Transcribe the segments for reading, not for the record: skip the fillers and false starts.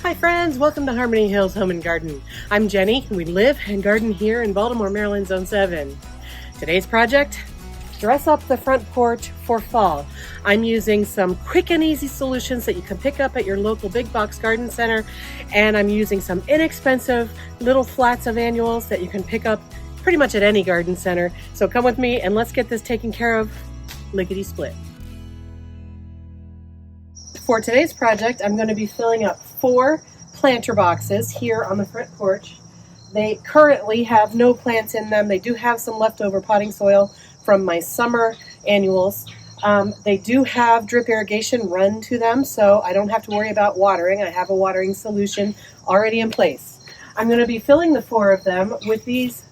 Hi friends, welcome to Harmony Hills Home and Garden. I'm Jenny. We live and garden here in Baltimore, Maryland, Zone 7. Today's project, dress up the front porch for fall. I'm using some quick and easy solutions that you can pick up at your local big box garden center, and I'm using some inexpensive little flats of annuals that you can pick up pretty much at any garden center. So come with me and let's get this taken care of lickety split. For today's project, I'm going to be filling up 4 planter boxes here on the front porch. They currently have no plants in them. They do have some leftover potting soil from my summer annuals. They do have drip irrigation run to them, so I don't have to worry about watering. I have a watering solution already in place. I'm going to be filling the 4 of them with these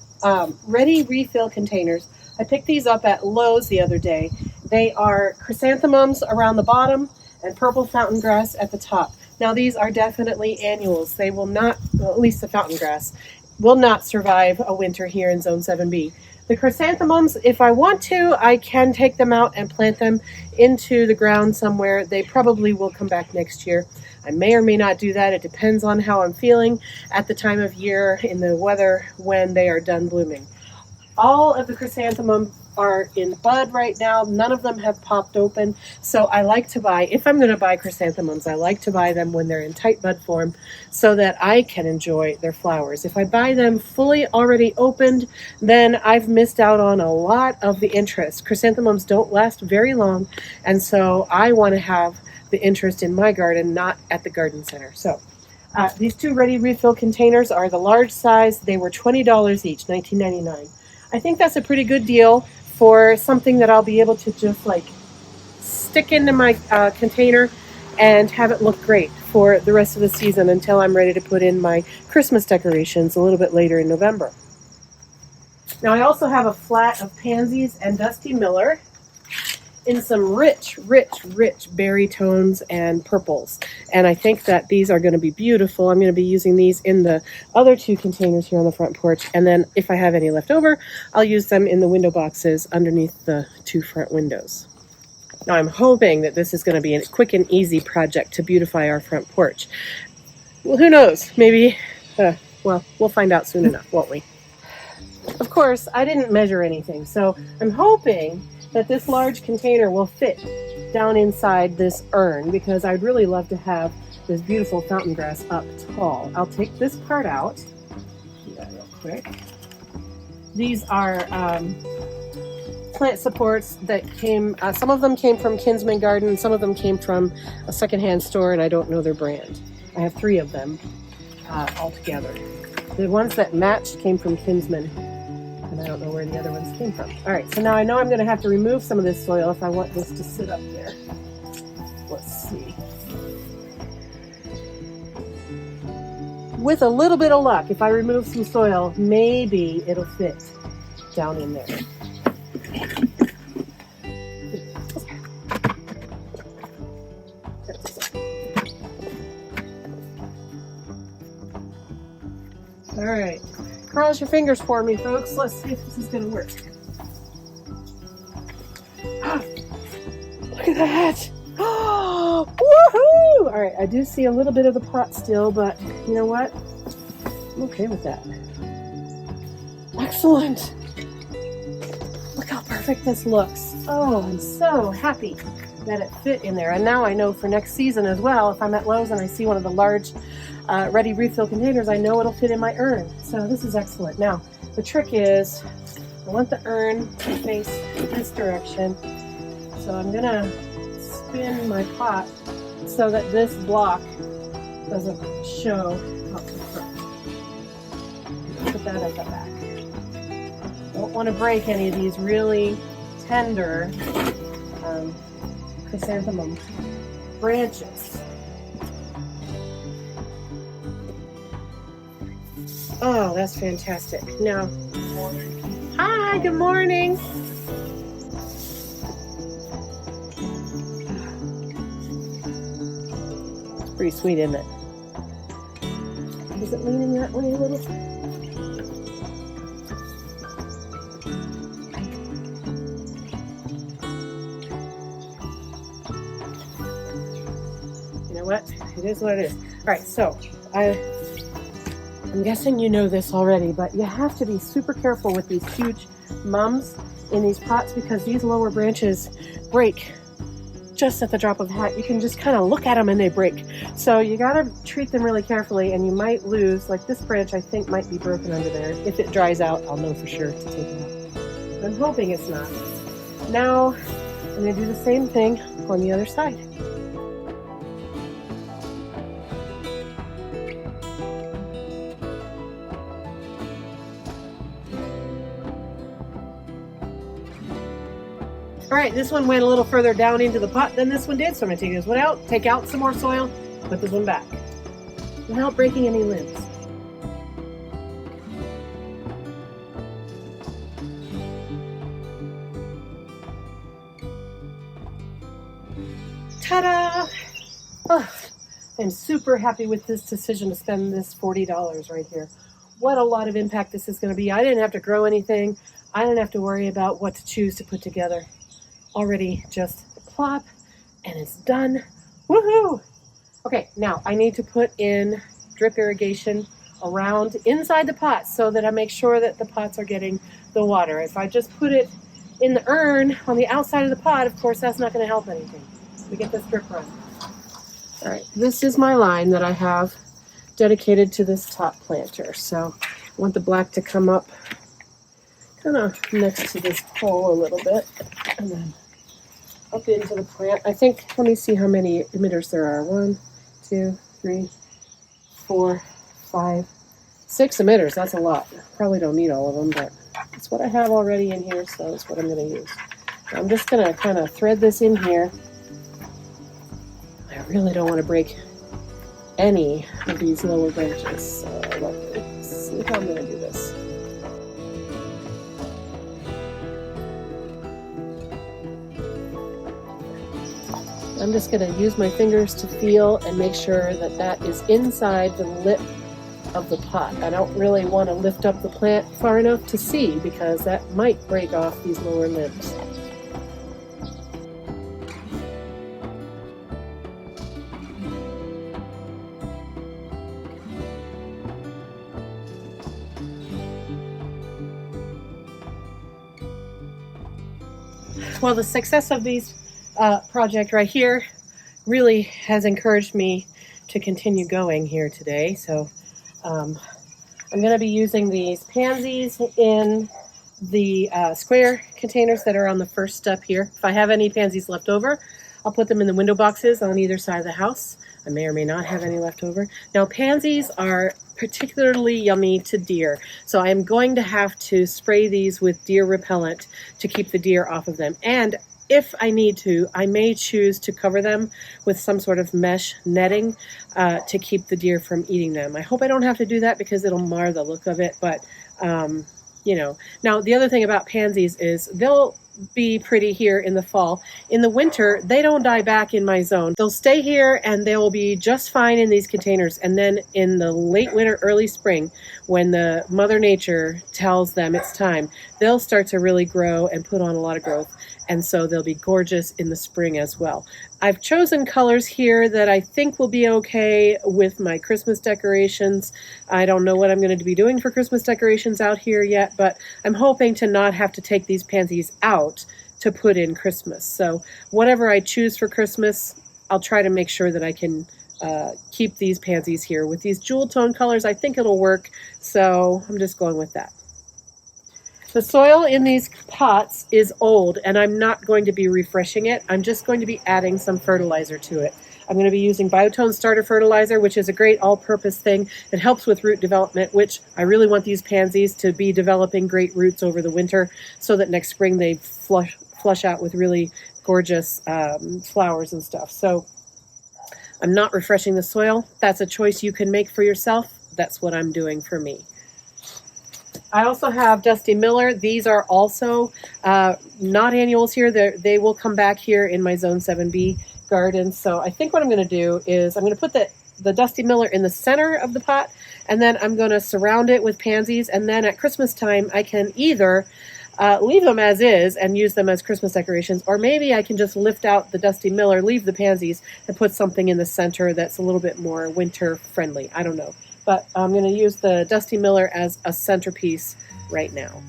ready refill containers. I picked these up at Lowe's the other day. They are chrysanthemums around the bottom and purple fountain grass at the top. Now these are definitely annuals. They will not, well, at least the fountain grass, will not survive a winter here in Zone 7B. The chrysanthemums, if I want to, I can take them out and plant them into the ground somewhere. They probably will come back next year. I may or may not do that. It depends on how I'm feeling at the time of year in the weather when they are done blooming. All of the chrysanthemums are in bud right now. None of them have popped open. So I like to buy, if I'm going to buy chrysanthemums, I like to buy them when they're in tight bud form so that I can enjoy their flowers. If I buy them fully already opened, then I've missed out on a lot of the interest. Chrysanthemums don't last very long, and so I want to have the interest in my garden, not at the garden center. So these 2 ready refill containers are the large size. They were $20 each, $19.99. I think that's a pretty good deal for something that I'll be able to just like stick into my container and have it look great for the rest of the season until I'm ready to put in my Christmas decorations a little bit later in November. Now I also have a flat of pansies and Dusty Miller in some rich berry tones and purples. And I think that these are going to be beautiful. I'm going to be using these in the other 2 containers here on the front porch. And then if I have any left over, I'll use them in the window boxes underneath the 2 front windows. Now I'm hoping that this is going to be a quick and easy project to beautify our front porch. Well, who knows? Maybe, well, we'll find out soon enough, won't we? Of course, I didn't measure anything, so I'm hoping that this large container will fit down inside this urn because I'd really love to have this beautiful fountain grass up tall. I'll take this part out. Do that real quick. These are plant supports that came, some of them came from Kinsman Garden, some of them came from a secondhand store, and I don't know their brand. I have 3 of them altogether. The ones that matched came from Kinsman, and I don't know where the other ones came from. All right, so now I know I'm going to have to remove some of this soil if I want this to sit up there. Let's see. With a little bit of luck, if I remove some soil, maybe it'll fit down in there. All right. Cross your fingers for me, folks. Let's see if this is going to work. Look at that. Oh, woohoo! All right, I do see a little bit of the pot still, but you know what? I'm okay with that. Excellent. Look how perfect this looks. Oh, I'm so happy that it fit in there. And now I know for next season as well, if I'm at Lowe's and I see one of the large ready refill containers, I know it'll fit in my urn. So this is excellent. Now, the trick is I want the urn to face this direction. So I'm gonna spin my pot so that this block doesn't show up the front. Put that at the back. Don't want to break any of these really tender chrysanthemum branches. Oh, that's fantastic. Now, hi, good morning. It's pretty sweet, isn't it? Is it leaning that way a little? You know what? It is what it is. All right, so I'm guessing you know this already, but you have to be super careful with these huge mums in these pots because these lower branches break just at the drop of a hat. You can just kind of look at them and they break. So you got to treat them really carefully, and you might lose, like this branch I think might be broken under there. If it dries out, I'll know for sure to take it out. I'm hoping it's not. Now I'm going to do the same thing on the other side. All right, this one went a little further down into the pot than this one did, so I'm gonna take this one out, take out some more soil, put this one back, without breaking any limbs. Ta-da! Oh, I'm super happy with this decision to spend this $40 right here. What a lot of impact this is gonna be. I didn't have to grow anything. I didn't have to worry about what to choose to put together. Already just plop, and it's done. Woohoo! Okay, now I need to put in drip irrigation around inside the pots so that I make sure that the pots are getting the water. If I just put it in the urn on the outside of the pot, of course, that's not going to help anything. We get this drip run. All right, this is my line that I have dedicated to this top planter. So I want the black to come up kind of next to this pole a little bit, and then up into the plant. I think, let me see how many emitters there are. 1, 2, 3, 4, 5, 6 emitters. That's a lot. Probably don't need all of them, but it's what I have already in here, so that's what I'm going to use. I'm just going to kind of thread this in here. I really don't want to break any of these lower branches, so let's see how I'm going to do this. I'm just going to use my fingers to feel and make sure that that is inside the lip of the pot. I don't really want to lift up the plant far enough to see because that might break off these lower limbs. Well, the success of these project right here really has encouraged me to continue going here today. So I'm going to be using these pansies in the square containers that are on the first step here. If I have any pansies left over, I'll put them in the window boxes on either side of the house. I may or may not have any left over. Now, pansies are particularly yummy to deer, so I'm going to have to spray these with deer repellent to keep the deer off of them. And if I need to, I may choose to cover them with some sort of mesh netting to keep the deer from eating them. I hope I don't have to do that because it'll mar the look of it, but you know. Now, the other thing about pansies is they'll be pretty here in the fall. In the winter, they don't die back in my zone. They'll stay here and they will be just fine in these containers. And then in the late winter, early spring, when the Mother Nature tells them it's time, they'll start to really grow and put on a lot of growth. And so they'll be gorgeous in the spring as well. I've chosen colors here that I think will be okay with my Christmas decorations. I don't know what I'm going to be doing for Christmas decorations out here yet, but I'm hoping to not have to take these pansies out to put in Christmas. So whatever I choose for Christmas, I'll try to make sure that I can keep these pansies here. With these jewel tone colors, I think it'll work, so I'm just going with that. The soil in these pots is old, and I'm not going to be refreshing it. I'm just going to be adding some fertilizer to it. I'm going to be using Biotone starter fertilizer, which is a great all-purpose thing. It helps with root development, which I really want these pansies to be developing great roots over the winter so that next spring they flush out with really gorgeous flowers and stuff. So I'm not refreshing the soil. That's a choice you can make for yourself. That's what I'm doing for me. I also have Dusty Miller. These are also not annuals here. They will come back here in my Zone 7B garden. So I think what I'm going to do is I'm going to put the Dusty Miller in the center of the pot, and then I'm going to surround it with pansies. And then at Christmas time, I can either leave them as is and use them as Christmas decorations. Or maybe I can just lift out the Dusty Miller, leave the pansies, and put something in the center that's a little bit more winter friendly. I don't know. But I'm going to use the Dusty Miller as a centerpiece right now.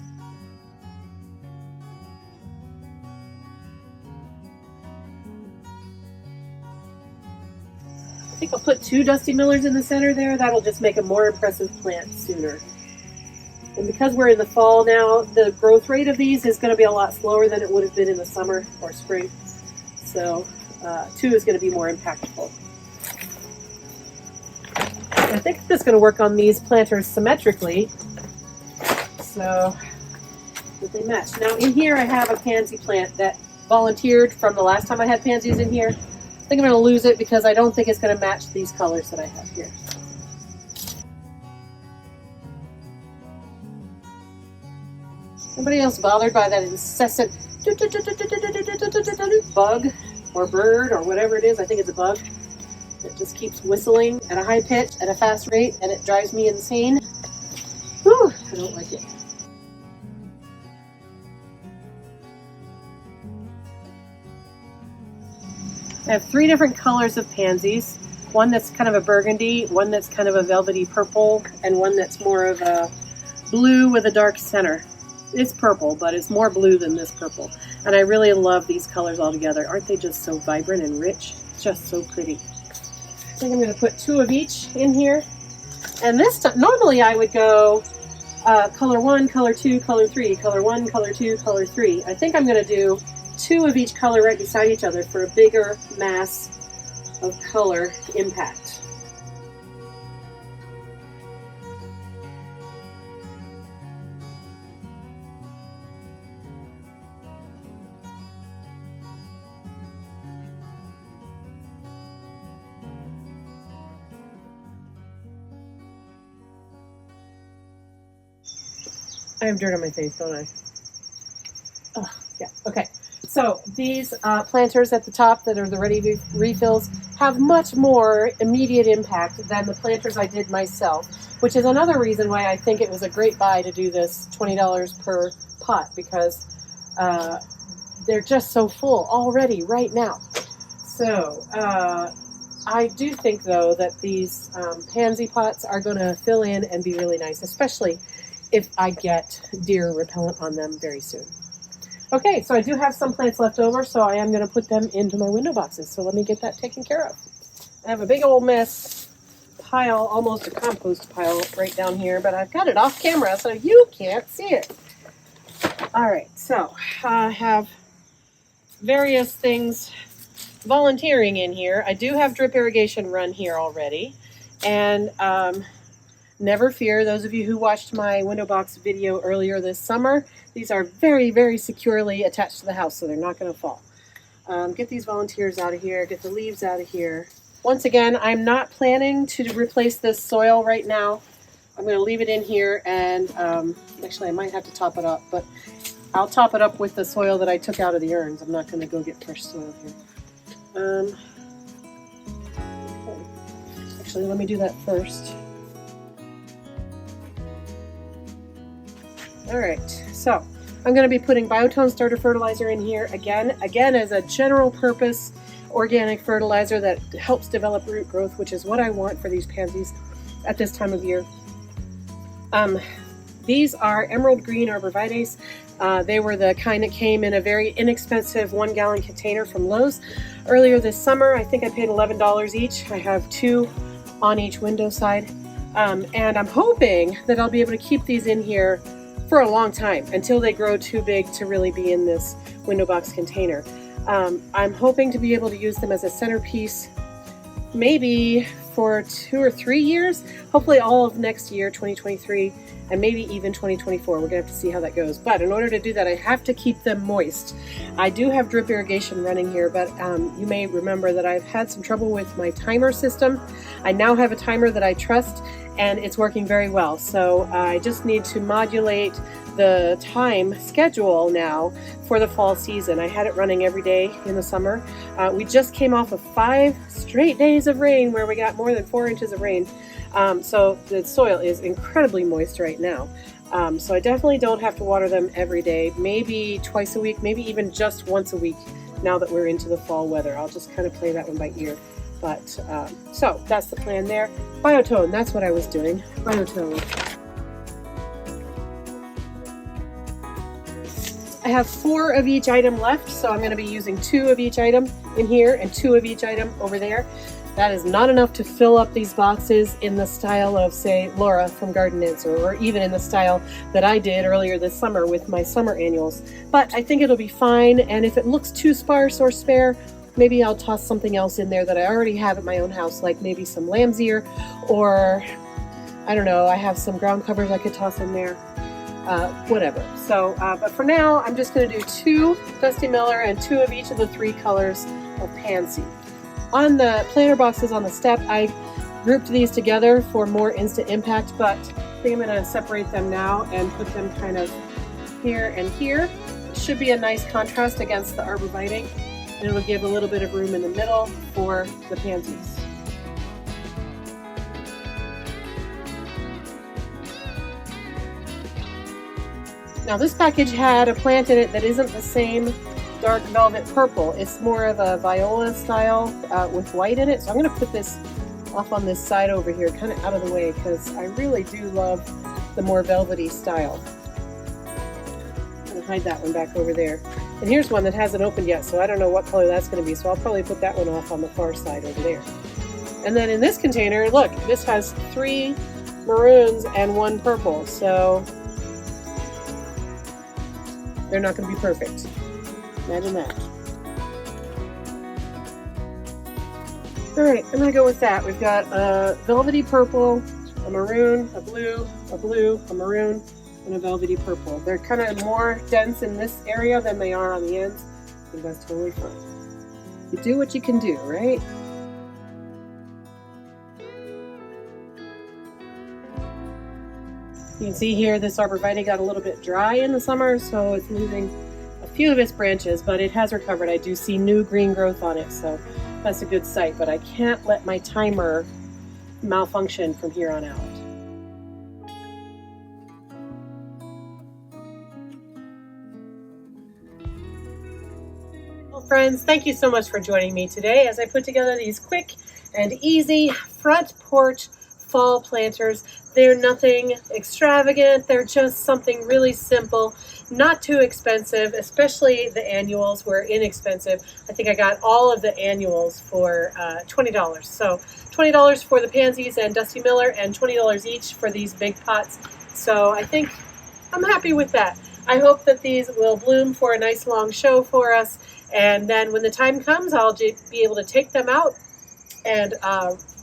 I think I'll put 2 Dusty Millers in the center there. That'll just make a more impressive plant sooner. And because we're in the fall now, the growth rate of these is going to be a lot slower than it would have been in the summer or spring. So 2 is going to be more impactful. I think I'm just going to work on these planters symmetrically so that they match. Now in here I have a pansy plant that volunteered from the last time I had pansies in here. I think I'm going to lose it because I don't think it's going to match these colors that I have here. Anybody else bothered by that incessant bug or bird or whatever it is? I think it's a bug. It just keeps whistling at a high pitch at a fast rate and it drives me insane. Whew, I don't like it. I have 3 different colors of pansies. One that's kind of a burgundy, one that's kind of a velvety purple, and one that's more of a blue with a dark center. It's purple, but it's more blue than this purple. And I really love these colors all together. Aren't they just so vibrant and rich? It's just so pretty. I think I'm going to put 2 of each in here. And this time, normally I would go color 1, color 2, color 3, color 1, color 2, color 3. I think I'm going to do 2 of each color right beside each other for a bigger mass of color impact. I have dirt on my face, don't I? Oh, yeah, okay. So these planters at the top that are the ready refills have much more immediate impact than the planters I did myself, which is another reason why I think it was a great buy to do this $20 per pot, because they're just so full already right now. So I do think, though, that these pansy pots are going to fill in and be really nice, especially if I get deer repellent on them very soon. Okay, so I do have some plants left over, so I am going to put them into my window boxes. So let me get that taken care of. I have a big old mess pile, almost a compost pile right down here, but I've got it off camera so you can't see it. All right, so I have various things volunteering in here. I do have drip irrigation run here already, and never fear, those of you who watched my window box video earlier this summer, these are very, very securely attached to the house, so they're not going to fall. Get these volunteers out of here, get the leaves out of here. Once again, I'm not planning to replace this soil right now. I'm going to leave it in here, and actually I might have to top it up, but I'll top it up with the soil that I took out of the urns. I'm not going to go get fresh soil here. Okay. Actually, let me do that first. All right, so I'm going to be putting Biotone starter fertilizer in here again as a general purpose organic fertilizer that helps develop root growth, which is what I want for these pansies at this time of year. These are emerald green Arborvitaes. They were the kind that came in a very inexpensive 1-gallon container from Lowe's earlier this summer. I think I paid $11 each. I have 2 on each window side, and I'm hoping that I'll be able to keep these in here for a long time until they grow too big to really be in this window box container. I'm hoping to be able to use them as a centerpiece maybe for 2 or 3 years, hopefully all of next year, 2023, and maybe even 2024. We're gonna have to see how that goes. But in order to do that, I have to keep them moist. I do have drip irrigation running here, but you may remember that I've had some trouble with my timer system. I now have a timer that I trust, and it's working very well. So I just need to modulate the time schedule now for the fall season. I had it running every day in the summer. We just came off of 5 straight days of rain where we got more than 4 inches of rain. So the soil is incredibly moist right now. So I definitely don't have to water them every day, maybe twice a week, maybe even just once a week now that we're into the fall weather. I'll just kind of play that one by ear. But so that's the plan there. Biotone, that's what I was doing. Biotone. I have 4 of each item left, so I'm going to be using 2 of each item in here and 2 of each item over there. That is not enough to fill up these boxes in the style of, say, Laura from Garden Answer, or even in the style that I did earlier this summer with my summer annuals. But I think it'll be fine, and if it looks too sparse or spare, maybe I'll toss something else in there that I already have at my own house, like maybe some lamb's ear, or I don't know, I have some ground covers I could toss in there. Whatever. So, but for now, I'm just going to do 2 Dusty Miller and 2 of each of the 3 colors of Pansy. On the planter boxes on the step, I grouped these together for more instant impact, but I think I'm going to separate them now and put them kind of here and here. It should be a nice contrast against the Arborvitae, and it'll give a little bit of room in the middle for the pansies. Now this package had a plant in it that isn't the same dark velvet purple. It's more of a viola style with white in it. So I'm going to put this off on this side over here, kind of out of the way, because I really do love the more velvety style. I'm going to hide that one back over there. And here's one that hasn't opened yet, so I don't know what color that's going to be. So I'll probably put that one off on the far side over there. And then in this container, look, this has 3 maroons and 1 purple. So they're not going to be perfect. Imagine that. Alright, I'm going to go with that. We've got a velvety purple, a maroon, a blue, a maroon, and a velvety purple. They're kind of more dense in this area than they are on the ends. I think that's totally fine. You do what you can do, right? You can see here this Arborvitae got a little bit dry in the summer, so it's losing a few of its branches, but it has recovered. I do see new green growth on it, so that's a good sight, but I can't let my timer malfunction from here on out. Well, friends, thank you so much for joining me today as I put together these quick and easy front porch fall planters. They're nothing extravagant. They're just something really simple, not too expensive, especially the annuals were inexpensive. I think I got all of the annuals for $20. So $20 for the pansies and Dusty Miller, and $20 each for these big pots. So I think I'm happy with that. I hope that these will bloom for a nice long show for us. And then when the time comes, I'll be able to take them out and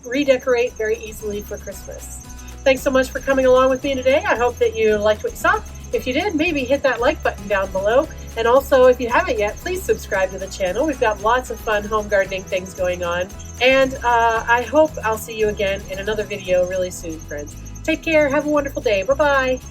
redecorate very easily for Christmas. Thanks so much for coming along with me today. I hope that you liked what you saw. If you did, maybe hit that like button down below. And also, if you haven't yet, please subscribe to the channel. We've got lots of fun home gardening things going on. And I hope I'll see you again in another video really soon, friends. Take care. Have a wonderful day. Bye-bye.